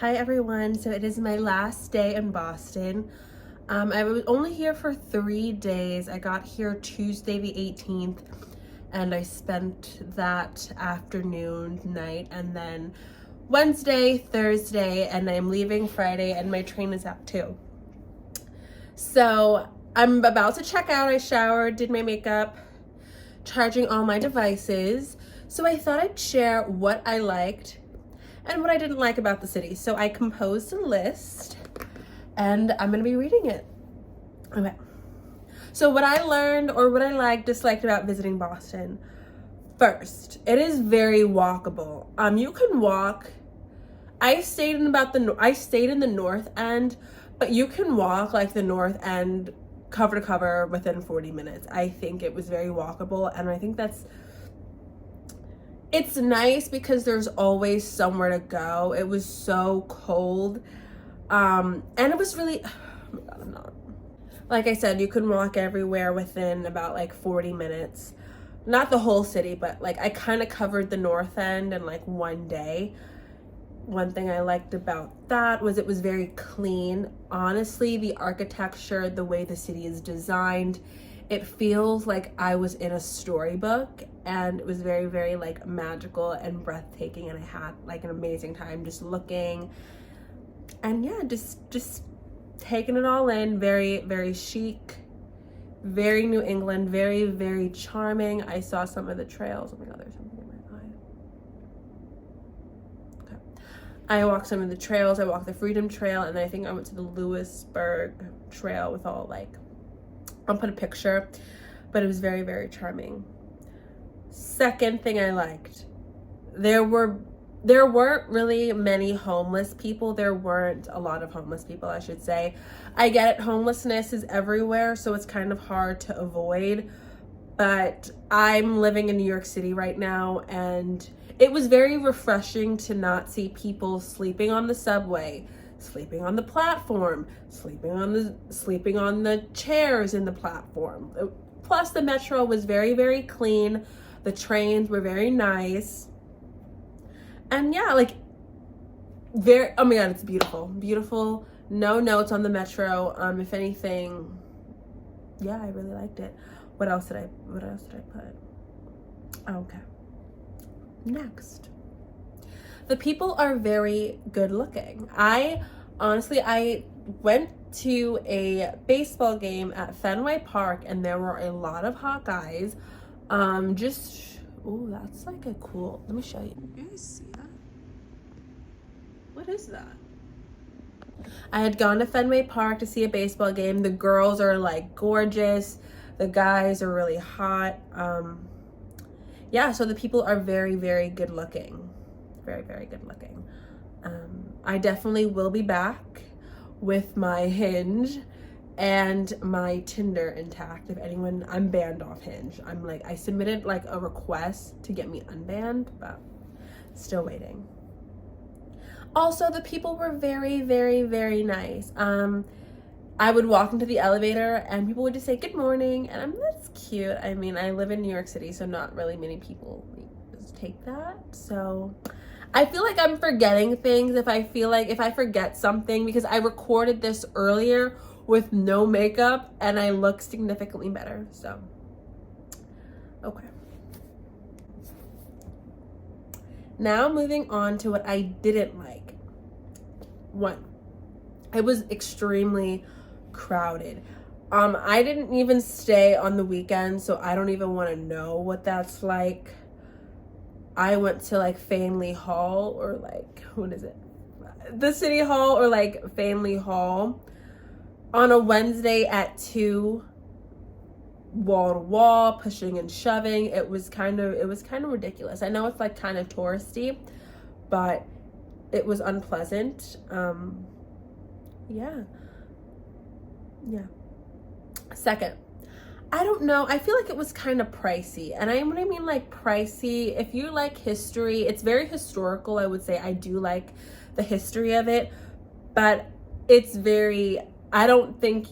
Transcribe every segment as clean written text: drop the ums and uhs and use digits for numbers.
Hi everyone, so it is my last day in Boston. I was only here for 3 days. I got here Tuesday the 18th and I spent that afternoon, night, and then Wednesday, Thursday, and I'm leaving Friday and my train is at 2. So I'm about to check out. I showered, did my makeup, charging all my devices. So I thought I'd share what I liked and what I didn't like about the city. So I composed a list and I'm gonna be reading it. Okay. So what I learned or what I disliked about visiting Boston. First, it is very walkable. You can walk. I stayed in the north end, but you can walk like the north end cover to cover within 40 minutes. I think it was very walkable, and I think it's nice because there's always somewhere to go. It was so cold. And it was really, oh my God, I'm not. Like I said, you can walk everywhere within about like 40 minutes. Not the whole city, but like I kind of covered the north end in like one day. One thing I liked about that was it was very clean. Honestly, the architecture, the way the city is designed, it feels like I was in a storybook, and it was very, very like magical and breathtaking, and I had like an amazing time just looking. And yeah, just taking it all in. Very, very chic, very New England, very, very charming. I saw some of the trails. Oh my God, there's something in my eye. Okay. I walked some of the trails. I walked the Freedom Trail, and then I think I went to the Lewisburg Trail with all like, I'll put a picture, but it was very, very charming. Second thing I liked, there weren't really many homeless people. There weren't a lot of homeless people, I should say. I get it, homelessness is everywhere, so it's kind of hard to avoid. But I'm living in New York City right now, and it was very refreshing to not see people sleeping on the subway, sleeping on the platform, sleeping on the chairs in the platform. Plus, the metro was very, very clean. The trains were very nice. And yeah, like oh my God, it's beautiful. Beautiful. No notes on the metro. If anything, yeah, I really liked it. What else did I put? Okay. Next. The people are very good looking. I went to a baseball game at Fenway Park and there were a lot of hot guys. Oh, that's like a cool, let me show you. You guys see that? What is that? I had gone to Fenway Park to see a baseball game. The girls are like gorgeous. The guys are really hot. Yeah, so the people are very, very good looking. Very, very good looking. I definitely will be back with my Hinge and my Tinder intact. If anyone, I'm banned off Hinge. I submitted like a request to get me unbanned, but still waiting. Also, the people were very, very, very nice. I would walk into the elevator and people would just say good morning, and that's cute. I mean, I live in New York City, so not really many people take that. So I feel like I'm forgetting things if I forget something, because I recorded this earlier with no makeup and I look significantly better. So okay. Now moving on to what I didn't like. 1, it was extremely crowded. I didn't even stay on the weekend, so I don't even want to know what that's like. I went to like Faneuil Hall, or like, what is it? The City Hall, or like Faneuil Hall on a Wednesday at 2, wall to wall, pushing and shoving. It was kind of ridiculous. I know it's like kind of touristy, but it was unpleasant. Yeah. Second, I don't know, I feel like it was kind of pricey. And when I mean like pricey, if you like history, it's very historical, I would say. I do like the history of it, but it's very, I don't think,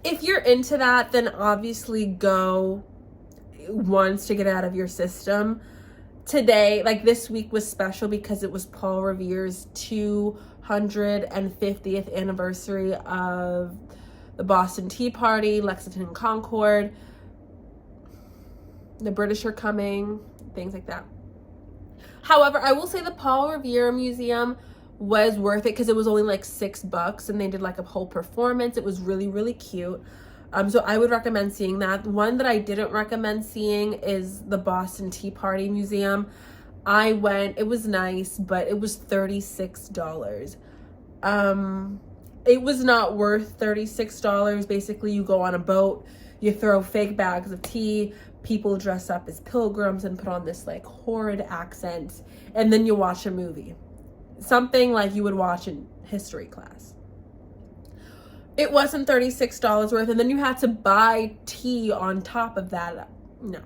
if you're into that, then obviously go once to get out of your system. today, like this week was special because it was Paul Revere's 250th anniversary of the Boston Tea Party, Lexington and Concord. The British are coming, things like that. However, I will say the Paul Revere Museum was worth it because it was only like $6 and they did like a whole performance. It was really, really cute. So I would recommend seeing that. One that I didn't recommend seeing is the Boston Tea Party Museum. I went, it was nice, but it was $36. It was not worth $36. Basically, you go on a boat, you throw fake bags of tea, people dress up as pilgrims and put on this like horrid accent, and then you watch a movie. Something like you would watch in history class. It wasn't $36 worth, and then you had to buy tea on top of that. No.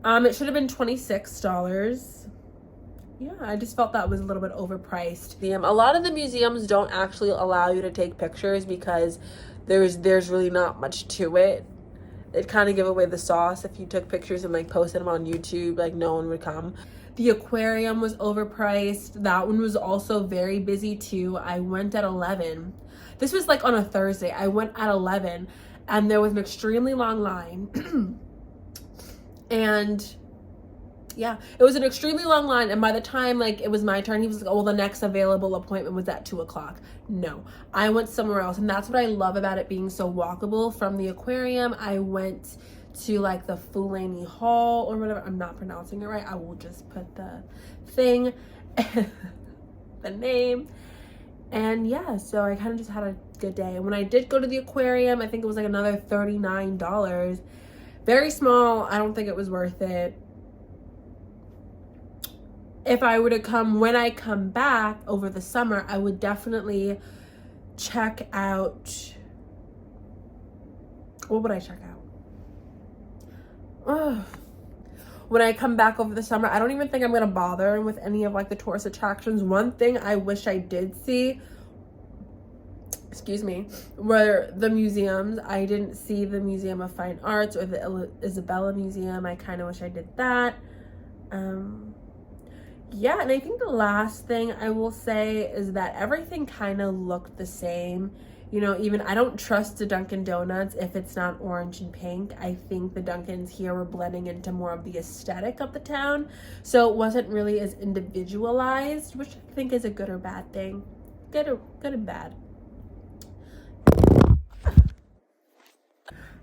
It should have been $26. Yeah, I just felt that was a little bit overpriced. A lot of the museums don't actually allow you to take pictures because there's really not much to it. It'd kind of give away the sauce if you took pictures and like posted them on YouTube, like no one would come. The aquarium was overpriced. That one was also very busy too. I went at 11. This was like on a Thursday. I went at 11 and there was an extremely long line. And yeah, it was an extremely long line. And by the time like it was my turn, he was like, oh, well, the next available appointment was at 2:00. No, I went somewhere else. And that's what I love about it being so walkable. From the aquarium, I went to like the Fulani Hall or whatever. I'm not pronouncing it right. I will just put the thing, the name. And yeah, so I kind of just had a good day. And when I did go to the aquarium, I think it was like another $39. Very small. I don't think it was worth it. If I were to come, when I come back over the summer, I would definitely check out, what would I check out? Ugh. When I come back over the summer, I don't even think I'm going to bother with any of like the tourist attractions. One thing I wish I did see, excuse me, were the museums. I didn't see the Museum of Fine Arts or the Isabella Museum. I kind of wish I did that. Yeah, and I think the last thing I will say is that everything kind of looked the same. You know, even I don't trust the Dunkin' Donuts if it's not orange and pink. I think the Dunkins here were blending into more of the aesthetic of the town. So it wasn't really as individualized, which I think is a good or bad thing. Good and bad.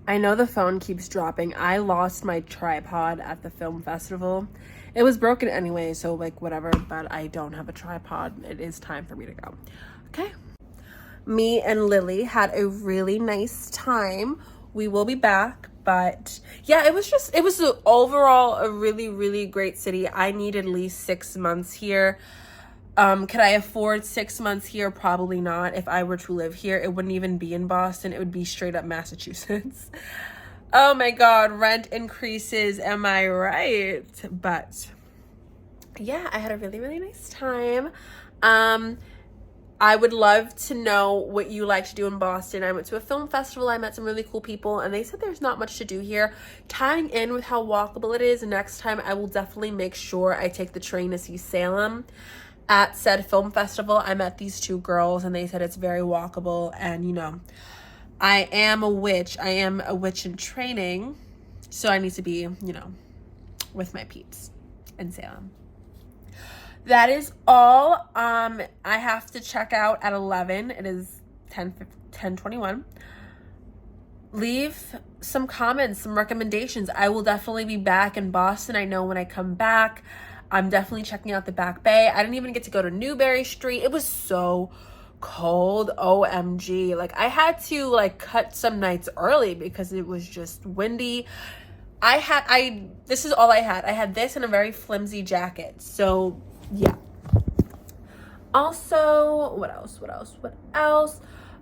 I know the phone keeps dropping. I lost my tripod at the film festival. It was broken anyway, so like whatever, but I don't have a tripod. It is time for me to go. Okay. Me and Lily had a really nice time. We will be back, but yeah, it was overall a really, really great city. I need at least 6 months here. Could I afford 6 months here? Probably not. If I were to live here, it wouldn't even be in Boston. It would be straight up Massachusetts. Oh my God, rent increases. Am I right? But yeah, I had a really, really nice time. I would love to know what you like to do in Boston. I went to a film festival. I met some really cool people and they said there's not much to do here. Tying in with how walkable it is, next time I will definitely make sure I take the train to see Salem. At said film festival, I met these two girls and they said it's very walkable, and you know, I am a witch in training, so I need to be, you know, with my peeps in Salem. That is all. I have to check out at 11. It is 10:21. Leave some comments, some recommendations. I will definitely be back in Boston. I know when I come back, I'm definitely checking out the Back Bay. I didn't even get to go to Newberry Street. It was so cold. OMG. Like I had to like cut some nights early because it was just windy. This is all I had. I had this and a very flimsy jacket. So yeah. Also, what else?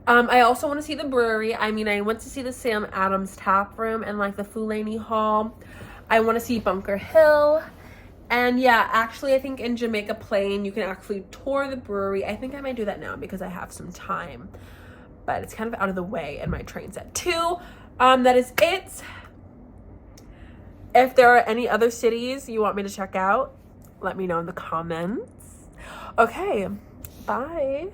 I also want to see the brewery. I mean, I went to see the Sam Adams Tap Room and like the Fulani Hall. I want to see Bunker Hill. And yeah, actually, I think in Jamaica Plain, you can actually tour the brewery. I think I might do that now because I have some time. But it's kind of out of the way and my train's at 2. That is it. If there are any other cities you want me to check out, let me know in the comments. Okay, bye.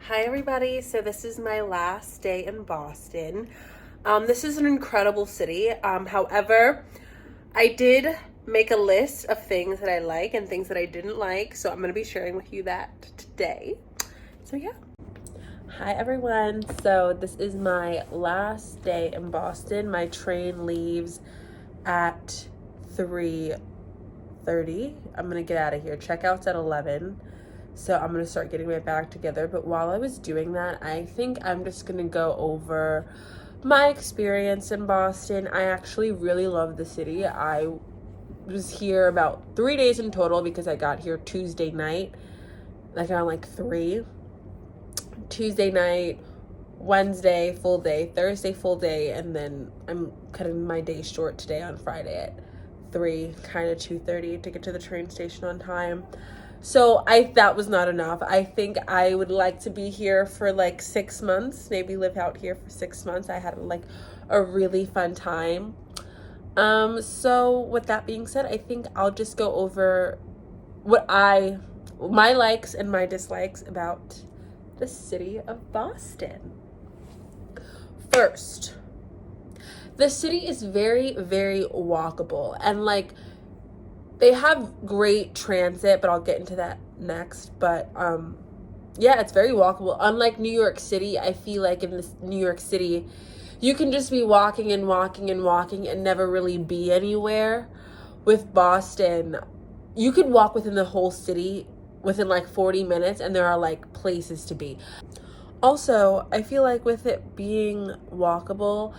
Hi everybody, so this is my last day in Boston. This is an incredible city. However, I did make a list of things that I like and things that I didn't like, so I'm going to be sharing with you that today. So yeah. Hi everyone, so this is my last day in Boston. My train leaves at 3:30. I'm going to get out of here. Checkout's at 11. So I'm going to start getting my bag together. But while I was doing that, I think I'm just going to go over my experience in Boston. I actually really love the city. I was here about 3 days in total because I got here Tuesday night, like around like 3. Tuesday night, Wednesday full day, Thursday full day, and then I'm cutting my day short today on Friday at 3, kind of 2:30 to get to the train station on time. So that was not enough. I think I would like to be here for like 6 months, maybe live out here for 6 months. I had like a really fun time. So with that being said, I think I'll just go over my likes and my dislikes about the city of Boston. First, the city is very, very walkable, and like they have great transit, but I'll get into that next. But yeah, it's very walkable. Unlike New York City, I feel like in this New York City, you can just be walking and walking and walking and never really be anywhere. With Boston, you could walk within the whole city within like 40 minutes and there are like places to be. Also, I feel like with it being walkable,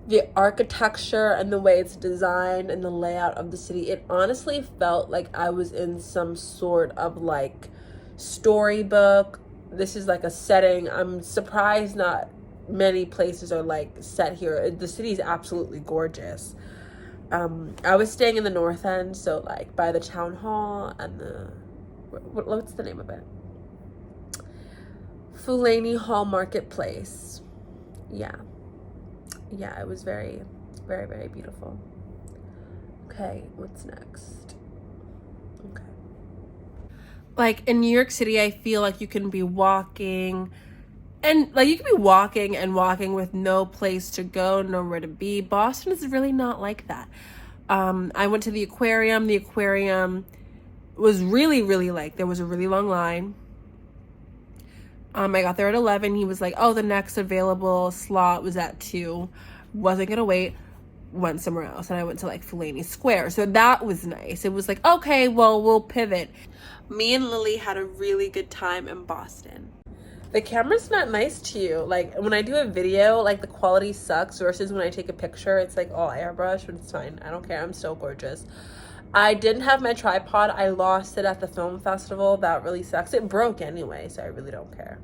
the architecture and the way it's designed and the layout of the city, it honestly felt like I was in some sort of like storybook. This is like a setting. I'm surprised not many places are like set here. The city is absolutely gorgeous. I was staying in the North End, so like by the town hall and what's the name of it? Fulani Hall Marketplace. Yeah, it was very, very, very beautiful. Okay, what's next? Okay. Like in New York City, I feel like you can be walking and like you can be walking and walking with no place to go, nowhere to be. Boston is really not like that. I went to the aquarium. The aquarium was really, really like, there was a really long line. I got there at 11. He was like, oh, the next available slot was at 2. Wasn't gonna wait. Went somewhere else. And I went to like Fulani Square. So that was nice. It was like, okay, well, we'll pivot. Me and Lily had a really good time in Boston. The camera's not nice to you. Like when I do a video, like the quality sucks versus when I take a picture, it's like all airbrush, but it's fine. I don't care. I'm so gorgeous. I didn't have my tripod. I lost it at the film festival. That really sucks. It broke anyway, so I really don't care.